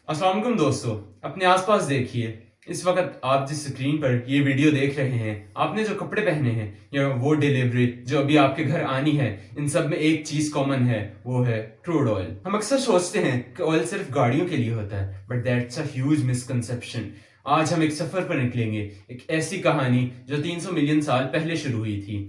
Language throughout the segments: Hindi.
अस्सलाम वालेकुम दोस्तों, अपने आसपास देखिए। इस वक्त आप जिस स्क्रीन पर ये वीडियो देख रहे हैं, आपने जो कपड़े पहने हैं या वो डिलीवरी जो अभी आपके घर आनी है, इन सब में एक चीज कॉमन है, वो है क्रूड ऑयल। हम अक्सर सोचते हैं कि ऑयल सिर्फ गाड़ियों के लिए होता है, but that's a huge misconception. आज हम एक सफर पर निकलेंगे, एक ऐसी कहानी जो 300 मिलियन साल पहले शुरू हुई थी।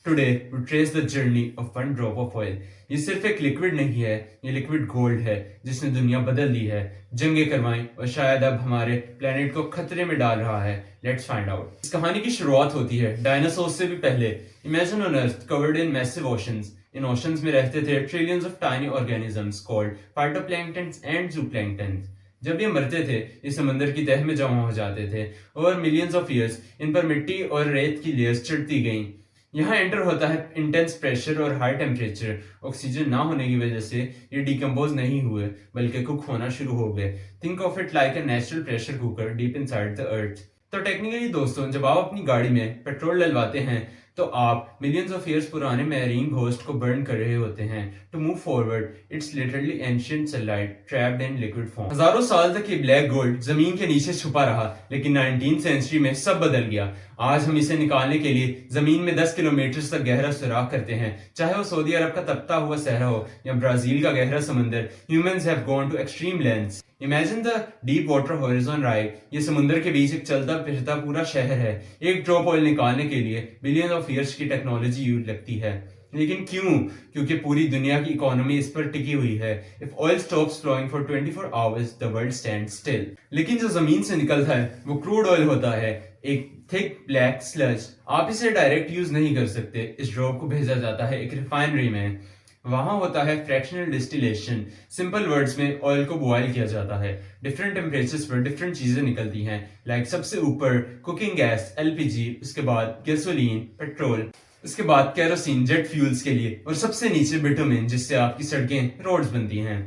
Today we trace the journey of one drop of oil. ये सिर्फ एक लिक्विड नहीं है, ये लिक्विड गोल्ड है जिसने दुनिया बदल दी है, जंगें करवाई और शायद अब हमारे प्लेनेट को खतरे में डाल रहा है। Let's find out. इस कहानी की शुरुआत होती है डायनासोर से भी पहले। Imagine on earth covered in massive oceans. इन ओशंस में रहते थे trillions of tiny organisms called phytoplanktons and zooplanktons. जब ये मरते थे, ये समंदर की तह में जमा हो जाते थे। Over millions of years in पर मिट्टी और रेत की लेयर्स चढ़ती गईं। यहाँ एंटर होता है इंटेंस प्रेशर और हाई टेम्परेचर। ऑक्सीजन ना होने की वजह से ये डिकम्पोज नहीं हुए, बल्कि कुक होना शुरू हो गए। Think of it like a natural pressure cooker deep inside the earth. तो टेक्निकली दोस्तों, जब आप अपनी गाड़ी में पेट्रोल डलवाते हैं तो आप मिलियंस ऑफ ईयर्स पुराने मैरीन घोस्ट को बर्न कर रहे होते हैं। To move forward it's literally ancient sunlight trapped in liquid form. हजारों साल तक ये ब्लैक गोल्ड जमीन के नीचे छुपा रहा, लेकिन 19th सेंचुरी में सब बदल गया। आज हम इसे निकालने के लिए जमीन में 10 किलोमीटर तक गहरा सुराख करते हैं, चाहे वो सऊदी अरब का तपता हुआ सहरा हो या ब्राजील का गहरा समंदर। Humans have gone to extreme lengths. Imagine the deep water horizon राइव। ये समुद्र के बीच एक चलता फिरता पूरा शहर है। एक ड्रॉप ऑयल निकालने के लिए बिलियन ऑफ ईयर्स की टेक्नोलॉजी यूज लगती है। लेकिन क्यों? क्योंकि पूरी दुनिया की इकोनॉमी इस पर टिकी हुई है। If oil stops flowing for 24 hours the world stand still. लेकिन जो जमीन से निकलता है वो क्रूड ऑयल होता है, एक थिक ब्लैक स्लज। आप इसे डायरेक्ट यूज नहीं कर सकते। इस ड्रॉप को भेजा जाता है एक रिफाइनरी में। वहां होता है फ्रैक्शनल डिस्टिलेशन। सिंपल वर्ड्स में ऑयल को बॉयल किया जाता है। डिफरेंट टेम्परेचर्स पर डिफरेंट चीजें निकलती हैं। लाइक सबसे ऊपर कुकिंग गैस एलपीजी, उसके बाद गैसोलीन पेट्रोल, उसके बाद केरोसिन जेट फ्यूल्स के लिए, और सबसे नीचे बिटुमेन जिससे आपकी सड़कें रोड्स बनती हैं।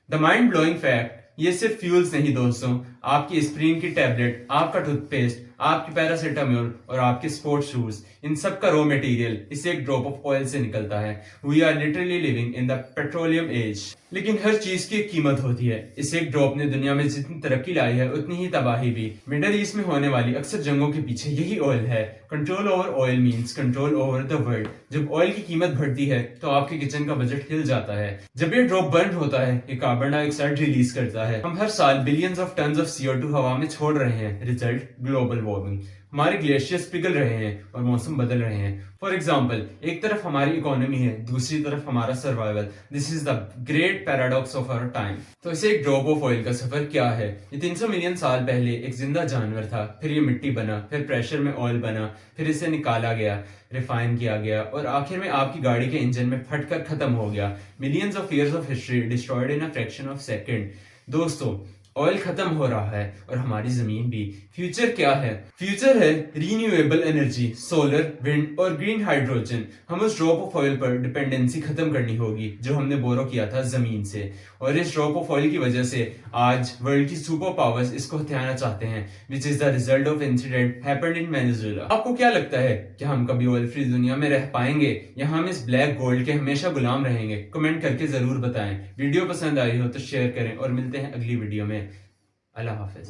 द माइंड ब्लोइंग फैक्ट, ये सिर्फ फ्यूल्स नहीं दोस्तों, आपकी एस्प्रिन की टैबलेट, आपका टूथपेस्ट, आपकी पैरासीटामोल और आपके स्पोर्ट्स शूज, इन सब का रॉ मटेरियल इस एक ड्रॉप ऑफ ऑयल से निकलता है। We are literally living in the petroleum age. लेकिन हर चीज की एक कीमत होती है। इस एक ड्रॉप ने दुनिया में जितनी तरक्की लाई है उतनी ही तबाही भी। मिडिल ईस्ट में होने वाली अक्सर जंगों के पीछे यही ऑयल है। Control over oil means control over the world. जब ऑयल की कीमत बढ़ती है तो आपके किचन का बजट हिल जाता है। जब ये ड्रॉप बर्न होता है, ये कार्बन डाइऑक्साइड रिलीज करता है। हम हर साल billions of tons of CO2 हवा में छोड़ रहे हैं। Result global warming. हमारे ग्लेशियर्स पिघल रहे हैं और मौसम बदल रहे हैं। फॉर एग्जाम्पल, एक तरफ हमारी इकोनॉमी है, दूसरी तरफ हमारा survival. This is the great paradox of our time. तो इसे एक ड्रॉप ऑफ ऑयल का सफर क्या है? ये 300 मिलियन साल पहले एक जिंदा जानवर था, फिर ये मिट्टी बना, फिर प्रेशर में ऑयल बना, फिर इसे निकाला गया, रिफाइन किया गया और आखिर में आपकी गाड़ी के इंजन में फटकर खत्म हो गया। Millions of years of history destroyed in a fraction of second. दोस्तों, ऑयल खत्म हो रहा है और हमारी जमीन भी। फ्यूचर क्या है? फ्यूचर है रीन्यूएबल एनर्जी, सोलर, विंड और ग्रीन हाइड्रोजन। हम उस ड्रॉप ऑफ ऑयल पर डिपेंडेंसी खत्म करनी होगी जो हमने बोरो किया था जमीन से। और इस ड्रॉप ऑफ ऑयल की वजह से आज वर्ल्ड की सुपर पावर्स इसको हथियाना चाहते हैं, which is the result of incident happened in Venezuela. आपको क्या लगता है कि हम कभी ऑयल फ्री दुनिया में रह पाएंगे या हम इस ब्लैक गोल्ड के हमेशा गुलाम रहेंगे? कमेंट करके जरूर बताएं। वीडियो पसंद आई हो तो शेयर करें और मिलते हैं अगली वीडियो में। अल्लाह हाफिज।